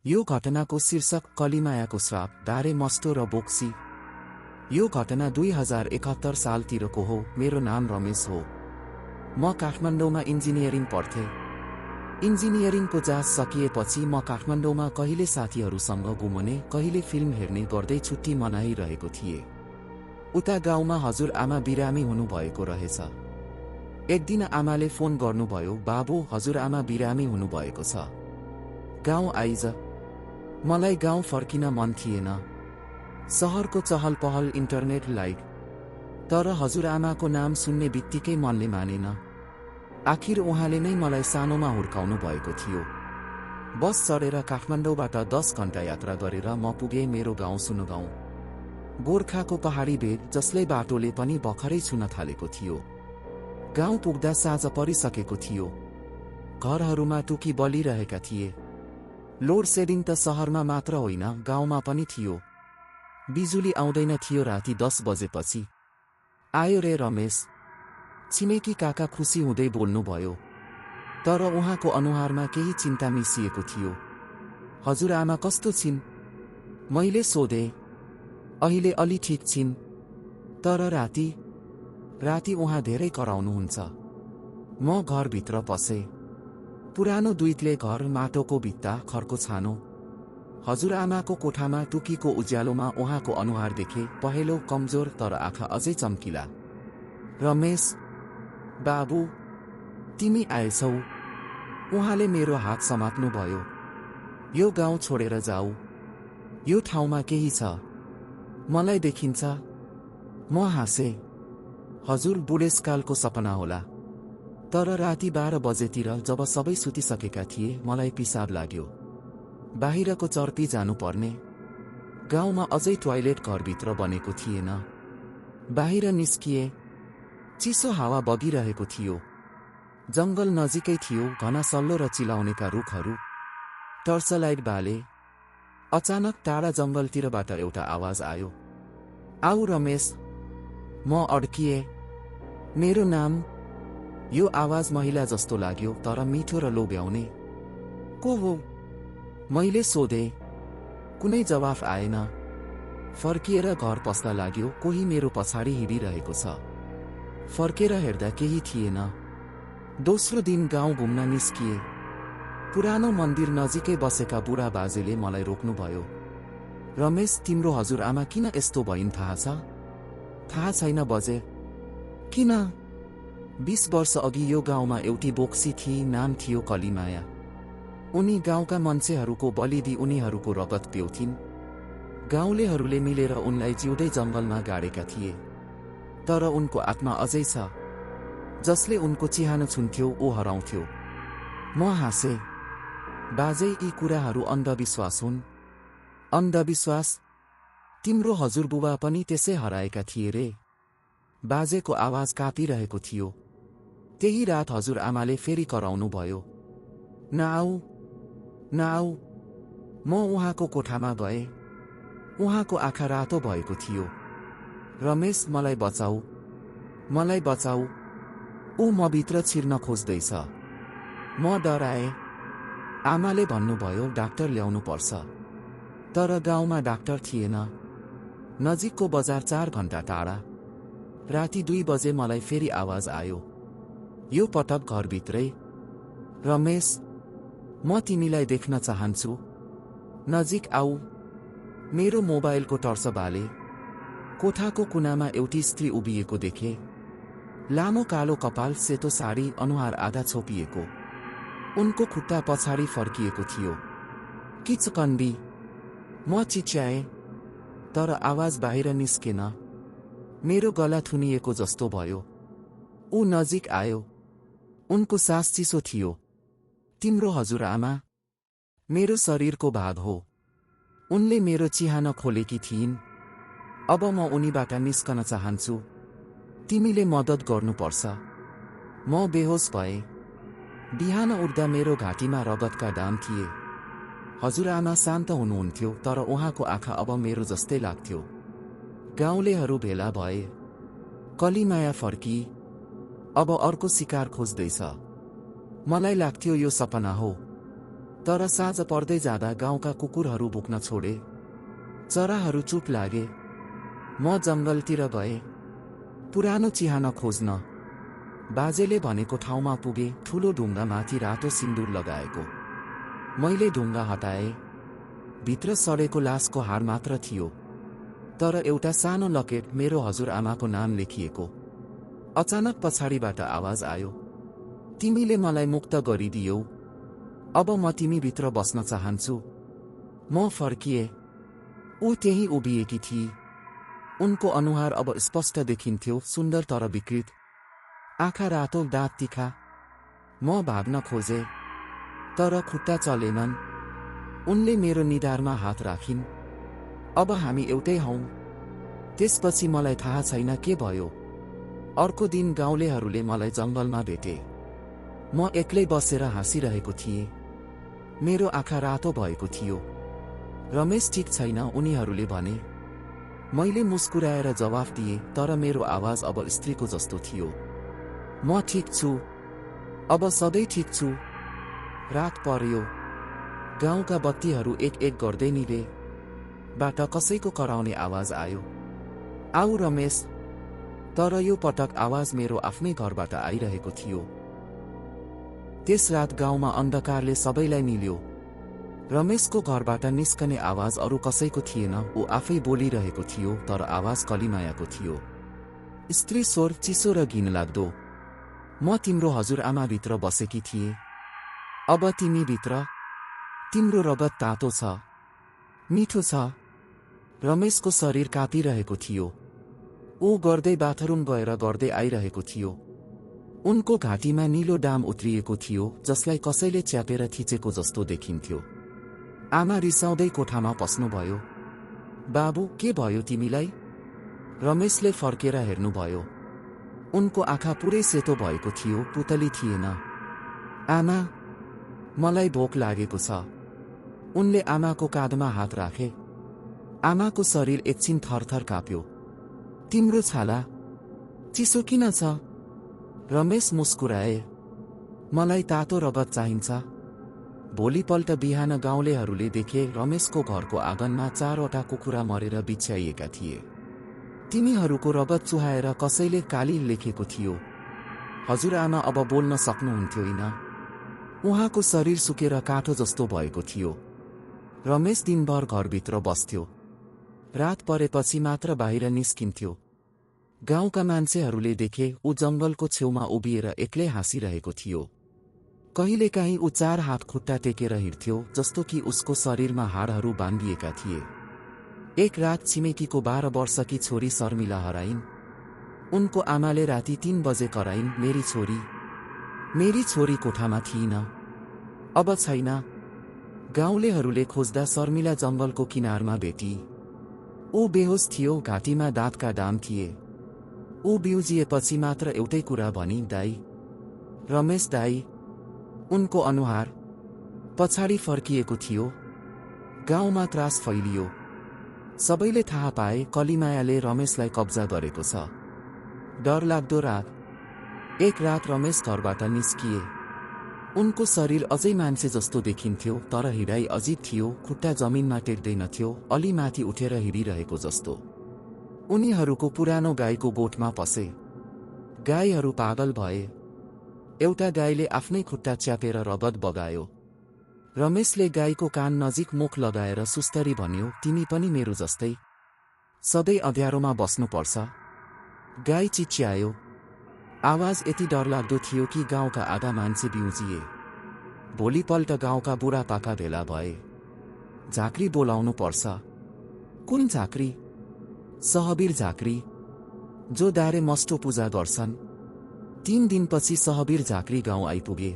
यो घटनाको शीर्षक कलिमायाको श्राप, डारे मस्टो र बोक्सी। यो घटना 2071 सालतिरको हो। मेरो नाम रमेश हो। म काठमाडौँमा इन्जिनियरिङ पढ्थेँ। इन्जिनियरिङको जाँच सकिएपछि म काठमाडौँमा कहिले साथीहरूसँग घुमने, कहिले फिल्म हेर्ने गर्दै छुट्टी मनाइरहेको थिएँ। उता गाउँमा हजुरआमा बिरामी हुनुभएको रहेछ। एक दिन आमाले फोन गर्नुभयो, बाबु हजुरआमा बिरामी हुनुभएको छ, गाउँ आइज। मलाई गाउँ फर्किन मन थिएन। सहरको चहल पहल, इन्टरनेट, लाइट। तर हजुरआमाको नाम सुन्ने बित्तिकै मनले मानेन। आखिर उहाँले नै मलाई सानोमा हुर्काउनु भएको थियो। बस चढेर काठमाडौँबाट 10 घण्टा यात्रा गरेर म पुगेँ मेरो गाउँ सुनगाउँ। गोर्खाको पहाडी भेग, जसले बाटोले पनि भर्खरै छुन थालेको थियो। गाउँ पुग्दा साँझ परिसकेको थियो। घरहरूमा टुकी बलिरहेका थिए। लोड सेडिङ त सहरमा मात्र होइन, गाउँमा पनि थियो। बिजुली आउँदैन थियो राति 10 बजेपछि। आयो रे रमेश, छिमेकी काका खुसी हुँदै बोल्नुभयो। तर उहाँको अनुहारमा केही चिन्ता मिसिएको थियो। हजुरआमा कस्तो छिन्? मैले सोधेँ। अहिले अलि ठिक छिन्, तर राति उहाँ धेरै कराउनुहुन्छ। म घरभित्र पसेँ। पुरानो दुईतले घर, माटोको भित्ता, खरको छानो। हजुरआमाको कोठामा टुकीको उज्यालोमा उहाँको अनुहार देखे, पहेँलो, कमजोर, तर आँखा अझै चम्किला। रमेश बाबु, तिमी आएछौ। उहाँले मेरो हात समात्नुभयो। यो गाउँ छोडेर जाऊ। यो ठाउँमा केही छ, मलाई देखिन्छ। म हाँसेँ। हजुर, बुढेसकालको सपना होला। तर राति 12 बजेतिर जब सबै सुतिसकेका थिए, मलाई पिसाब लाग्यो। बाहिरको चर्पी जानुपर्ने। गाउँमा अझै टोयलेट घरभित्र बनेको थिएन। बाहिर निस्किए। चिसो हावा बगिरहेको थियो। जङ्गल नजिकै थियो, घना सल्लो र चिलाउनेका रुखहरू। टर्चलाइट बाले। अचानक टाढा जङ्गलतिरबाट एउटा आवाज आयो, आऊ रमेश। म अड्किएँ। मेरो नाम। यो आवाज महिला जस्तो लाग्यो, तर मिठो र लोभ्याउने। को हो? मैले सोधेँ। कुनै जवाफ आएन। फर्किएर घर पस्दा लाग्यो, कोही मेरो पछाडि हिँडिरहेको छ। फर्केर हेर्दा केही थिएन। दोस्रो दिन गाउँ घुम्न निस्किए। पुरानो मन्दिर नजिकै बसेका बुढा बाजेले मलाई रोक्नुभयो। रमेश, तिम्रो हजुरआमा किन यस्तो भइन् थाहा छ? थाहा छैन बजे। किन? 20 वर्ष अघि यो गाउँमा एउटी बोक्सी थिई, नाम थियो कलिमाया। उनी गाउँका मान्छेहरूको बलि दिई उनीहरूको रगत पिउँथिन्। गाउँलेहरूले मिलेर उनलाई जिउँदै जङ्गलमा गाडेका थिए। तर उनको आत्मा अझै छ। जसले उनको चिहान छुन्थ्यो, ऊ हराउँथ्यो। म हाँसेँ। बाजे, यी कुराहरू अन्धविश्वास हुन्। अन्धविश्वास? तिम्रो हजुरबुबा पनि त्यसै हराएका थिए रे। बाजेको आवाज काँपिरहेको थियो। त्यही रात हजुरआमाले फेरि कराउनु भयो, नआऊ नआऊ। म उहाँको कोठामा गएँ। उहाँको आँखा रातो भएको थियो। रमेश, मलाई बचाऊ, मलाई बचाऊ। ऊ मभित्र छिर्न खोज्दैछ। म डराएँ। आमाले भन्नुभयो, डाक्टर ल्याउनु पर्छ। तर गाउँमा डाक्टर थिएन। नजिकको बजार 4 घण्टा टाढा। राति 2 बजे मलाई फेरि आवाज आयो। यो पटक घरभित्रै। रमेश, म तिमीलाई देख्न चाहन्छु। नजिक आऊ। मेरो मोबाइलको टर्च बाले। कोठाको कुनामा एउटी स्त्री उभिएको देखे। लामो कालो कपाल, सेतो साडी, अनुहार आधा छोपिएको। उनको खुट्टा पछाडि फर्किएको थियो। किचकन्डी। म चिच्याएँ, तर आवाज बाहिर निस्केन। मेरो गला थुनिएको जस्तो भयो। ऊ नजिक आयो। उनको सास चिसो थियो। तिम्रो हजुरआमा? मेरो शरीरको भाग हो। उनले मेरो चिहान खोलेकी थिइन्। अब म उनीबाट निस्कन चाहन्छु। तिमीले मद्दत गर्नुपर्छ। म बेहोस भएँ। बिहान उठ्दा मेरो घाँटीमा रगतका दाम थिए। हजुरआमा शान्त हुनुहुन्थ्यो, तर उहाँको आँखा अब मेरो जस्तै लाग्थ्यो। गाउँलेहरू भेला भए। कलिमाया फर्की। अब अर्को शिकार खोज्दैछ। मलाई लाग्थ्यो यो सपना हो। तर साँझ पर्दै जाँदा गाउँका कुकुरहरू भुक्न छोडे, चराहरू चुप लागे। म जङ्गलतिर गए, पुरानो चिहान खोज्न। बाजेले भनेको ठाउँमा पुगे, ठूलो ढुङ्गामाथि रातो सिन्दुर लगाएको। मैले ढुङ्गा हटाए, भित्र सडेको लासको हार मात्र थियो, तर एउटा सानो लकेट, मेरो हजुरआमाको नाम लेखिएको। अचानक पछाडिबाट आवाज आयो, तिमीले मलाई मुक्त गरिदियौ, अब म तिमीभित्र बस्न चाहन्छु। म फर्किए। ऊ त्यही उभिएकी थिई। उनको अनुहार अब स्पष्ट देखिन्थ्यो, सुन्दर तर विकृत, आँखा रातो, दाँत तिखा। म भाग्न खोजे, तर खुट्टा चलेनन्। उनले मेरो निधारमा हात राखिन्। अब हामी एउटै हौं। त्यसपछि मलाई थाहा छैन के भयो। अर्को दिन गाउँलेहरूले मलाई जङ्गलमा भेटे। म एक्लै बसेर हाँसिरहेको थिएँ। मेरो आँखा रातो भएको थियो। रमेश ठिक छैन, उनीहरूले भने। मैले मुस्कुराएर जवाफ दिएँ, तर मेरो आवाज अब स्त्रीको जस्तो थियो। म ठिक छु, अब सधैँ ठिक छु। रात पर्यो। गाउँका बत्तीहरू एक एक गर्दै निभे। बाट कसैको कराउने आवाज आयो, आऊ रमेश। तर यो पटक आवाज मेरो आफ्नै घरबाट आइरहेको थियो। त्यस रात गाउँमा अन्धकारले सबैलाई निल्यो। रमेशको घरबाट निस्कने आवाज अरू कसैको थिएन, ऊ आफै बोलिरहेको थियो, तर आवाज कलिमायाको थियो। स्त्री स्वर, चिसो र घिनलाग्दो। म तिम्रो हजुरआमाभित्र बसेकी थिएँ, अब तिमी भित्र। तिम्रो रगत तातो छ, मिठो छ। रमेशको शरीर काँपिरहेको थियो। ऊ गर्दै बाथरुम गएर गर्दै आइरहेको थियो। उनको घाँटीमा नीलो डाम उत्रिएको थियो, जसलाई कसैले च्यापेर थिचेको जस्तो देखिन्थ्यो। आमा रिसाउँदै कोठामा पस्नुभयो। बाबु, के भयो तिमीलाई? रमेशले फर्केर हेर्नुभयो। उनको आँखा पुरै सेतो भएको थियो, पुतली थिएन। आमा, मलाई भोक लागेको छ। उनले आमाको काँधमा हात राखे। आमाको शरीर एकछिन थरथर काँप्यो। तिम्रो छाला चिसो किन छ? रमेश मुस्कुराए। मलाई तातो रगत चाहिन्छ। भोलिपल्ट बिहान गाउँलेहरूले देखे रमेशको घरको आँगनमा 4वटा कुखुरा मरेर बिछ्याइएका थिए। तिनीहरूको रगत चुहाएर कसैले काली लेखेको थियो, हजुरआमा अब बोल्न सक्नुहुन्थ्योइन। उहाँको शरीर सुकेर काठो जस्तो भएको थियो। रमेश दिनभर घरभित्र बस्थ्यो। रात परेपछि मात्र बाहिर निस्किन्थ्यो। गाउँका मान्छेहरूले देखे ऊ जङ्गलको छेउमा उभिएर एक्लै हाँसिरहेको थियो। कहिलेकाहीँ ऊ 4 हात खुट्टा टेकेर हिँड्थ्यो, जस्तो कि उसको शरीरमा हाडहरू बाँधिएका थिए। एक रात छिमेकीको 12 वर्षकी छोरी शर्मिला हराइन्। उनको आमाले राति 3 बजे कराइन्, मेरी छोरी कोठामा थिइन, अब छैन। गाउँलेहरूले खोज्दा शर्मिला जङ्गलको किनारमा भेटी। ऊ बेहोस थियो, घाँटीमा दाँतका डाम थिए। ऊ बिउजिएपछि मात्र एउटै कुरा भनी, दाई, रमेश दाई। उनको अनुहार पछाडि फर्किएको थियो। गाउँमा त्रास फैलियो। सबैले थाहा पाए कलिमायाले रमेशलाई कब्जा गरेको छ। डरलाग्दो रात। एक रात रमेश घरबाट निस्किए। उनको शरीर अझै मान्छे जस्तो देखिन्थ्यो, तर हिँडाइ अजीब थियो, खुट्टा जमिनमा टेक्दैनथ्यो, अलि माथि उठेर हिँडिरहेको जस्तो। उनीहरूको पुरानो गाईको गोठमा पसे। गाईहरू पागल भए। एउटा गाईले आफ्नै खुट्टा च्यापेर रगत बगायो। रमेशले गाईको कान नजिक मुख लगाएर सुस्तरी भन्यो, तिमी पनि मेरो जस्तै सधैँ अँध्यारोमा बस्नुपर्छ। गाई चिच्यायो। आवाज यति डरलाग्दो थियो कि गाउँका आधा मान्छे बिउजिए। भोलिपल्ट गाउँका बुढापाका भेला भए। झाँक्री बोलाउनु पर्छ। कुन झाँक्री? सहबीर झाँक्री, जो दारे मस्टो पूजा गर्छन्। 3 दिनपछि सहबीर झाँक्री गाउँ आइपुगे।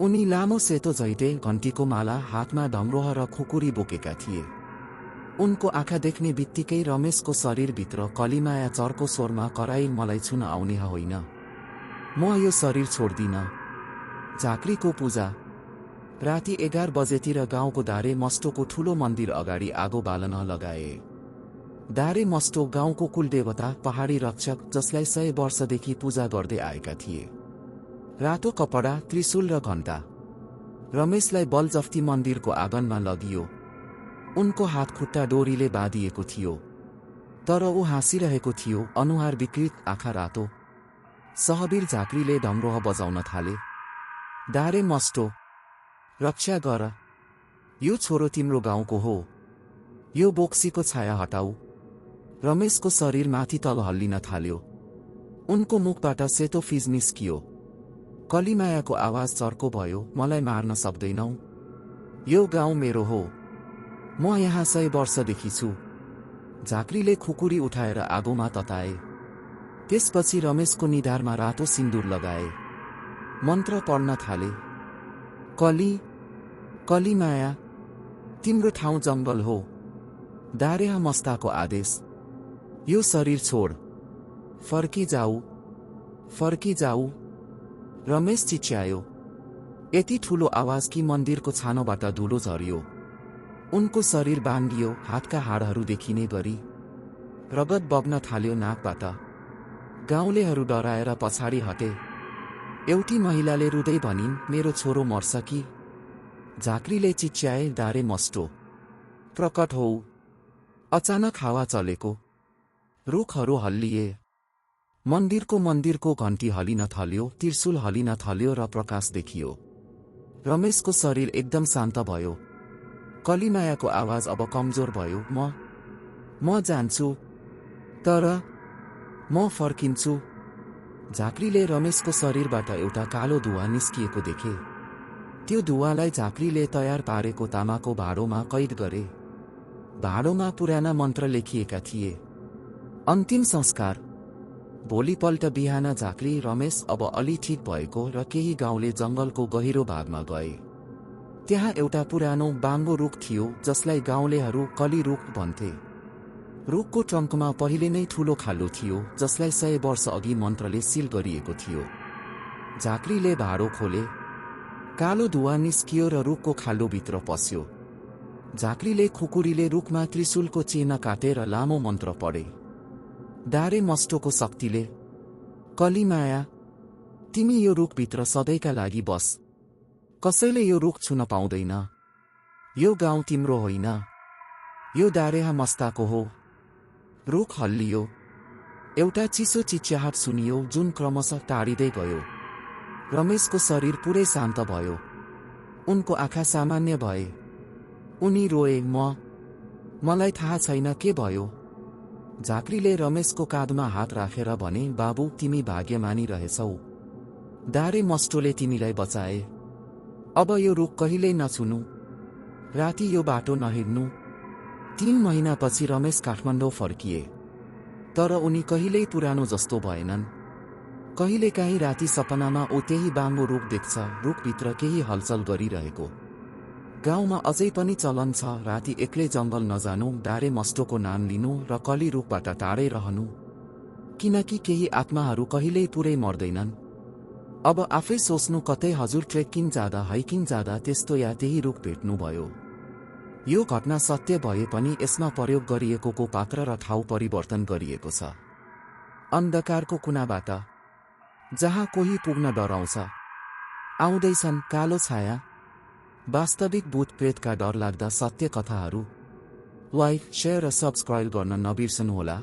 उनी लामो सेतो झैटे, घन्टीको माला, हातमा ढङ्ग्रोह र खुकुरी बोकेका थिए। उनको आँखा देख्ने बित्तिकै रमेशको शरीरभित्र कलिमाया चर्को स्वरमा कराई, मलाई छुन आउने होइन, म यो शरीर छोड्दिन। झाँक्रीको पूजा। राति 11 बजेतिर गाउँको दारे मस्टोको ठूलो मन्दिर अगाडि आगो बालन लगाए। दारे मस्टो गाउँको कुलदेवता, पहाडी रक्षक, जसलाई 100 वर्षदेखि पूजा गर्दै आएका थिए। रातो कपडा, त्रिशूल र घण्टा। रमेशलाई बलजफ्ती मन्दिरको आँगनमा लगियो। उनको हात खुट्टा डोरीले बाँधिएको थियो, तर ऊ हाँसिरहेको थियो, अनुहार विकृत, आँखा रातो। सहवीर झाँक्रीले ढङ्ग्रोह बजाउन थाले। डारे मस्टो, रक्षा गर, यो छोरो तिम्रो गाउँको हो, यो बोक्सीको छाया हटाऊ। रमेशको शरीर माथि तल हल्लिन थाल्यो। उनको मुखबाट सेतो फिज निस्कियो। कलिमायाको आवाज चर्को भयो, मलाई मार्न सक्दैनौ? यो गाउँ मेरो हो, म यहाँ 100 वर्षदेखि छु। झाँक्रीले खुकुरी उठाएर आगोमा तताए। त्यसपछि रमेशको निधारमा रातो सिन्दुर लगाए। मन्त्र पढ्न थाले। कलिमाया, तिम्रो ठाउँ जङ्गल हो। दारेहा मस्ताको आदेश, यो शरीर छोड, फर्किजाऊ। रमेश चिच्यायो। यति ठूलो आवाज कि मन्दिरको छानोबाट धुलो झरियो। उनको शरीर बाङ्गियो, हातका हाडहरू देखिने गरी रगत बग्न थाल्यो नाकबाट। गाउँलेहरू डराएर पछाडि हटे। एउटी महिलाले रुँदै भनिन्, मेरो छोरो मर्छ कि? झाँक्रीले चिच्याए, डारे मस्टो, प्रकट हौ। अचानक हावा चलेको, रुखहरू हल्लिए। मन्दिरको घण्टी हलिन थाल्यो, त्रिशूल हलिन थाल्यो र प्रकाश देखियो। रमेशको शरीर एकदम शान्त भयो। कलिमायाको आवाज अब कमजोर भयो, म जान्छु, तर म फर्किन्छु। झाँक्रीले रमेशको शरीरबाट एउटा कालो धुवा निस्किएको देखे। त्यो धुवालाई झाँक्रीले तयार पारेको तामाको भाँडोमा कैद गरे। भाँडोमा पुराना मन्त्र लेखिएका थिए। अन्तिम संस्कार। भोलिपल्ट बिहान झाँक्री, रमेश अब अलि ठिक भएको र केही गाउँले जङ्गलको गहिरो भागमा गए। त्यहाँ एउटा पुरानो बाङ्गो रुख थियो जसलाई गाउँलेहरू कली रुख भन्थे। रुखको ट्रङ्कमा पहिले नै ठूलो खाल्डो थियो जसलाई 100 वर्ष अघि मन्त्रले सिल गरिएको थियो। झाँक्रीले भाँडो खोले। कालो धुवा निस्कियो र रुखको खाल्डोभित्र पस्यो। झाँक्रीले खुकुरीले रुखमा त्रिशूलको चिह्न काटेर लामो मन्त्र पढे। डारे मस्टोको शक्तिले, कलिमाया, तिमी यो रुखभित्र सधैँका लागि बस। कसैले यो रुख छुन पाउँदैन। यो गाउँ तिम्रो होइन, यो डारेहा मस्ताको हो। रुख हल्लियो। एउटा चिसो चिच्याहाट सुनियो जुन क्रमशः टाढिँदै गयो। रमेशको शरीर पुरै शान्त भयो। उनको आँखा सामान्य भए। उनी रोए, मलाई थाहा छैन के भयो। झाँक्रीले रमेशको काँधमा हात राखेर भने, बाबु, तिमी भाग्यमानी रहेछौ। डारे मस्टोले तिमीलाई बचाए। अब यो रुख कहिल्यै नछुनु, राति यो बाटो नहिँड्नु। 3 महिनापछि रमेश काठमाडौँ फर्किए। तर उनी कहिल्यै पुरानो जस्तो भएनन्। कहिलेकाहीँ राति सपनामा ऊ त्यही बाङ्गो रुख देख्छ, रुखभित्र केही हलचल गरिरहेको। गाउँमा अझै पनि चलन छ, राति एक्लै जङ्गल नजानु, डारे मस्टोको नाम लिनु र कली रुखबाट टाढै रहनु, किनकि केही आत्माहरू कहिल्यै पुरै मर्दैनन्। अब आफै सोच्नु, कतै हजुर ट्रेकिङ जाँदा, हाइकिङ जाँदा त्यस्तो या त्यही रुख भेट्नुभयो। यो घटना सत्य भए पनि यसमा प्रयोग गरिएको पात्र र ठाउँ परिवर्तन गरिएको छ। अन्धकारको कुनाबाट जहाँ कोही पुग्न डराउँछ, आउँदैछन् कालो छाया। वास्तविक भूत प्रेतका डरलाग्दा सत्य कथाहरू। लाइक, शेयर र सब्स्क्राइब गर्न नबिर्सनुहोला।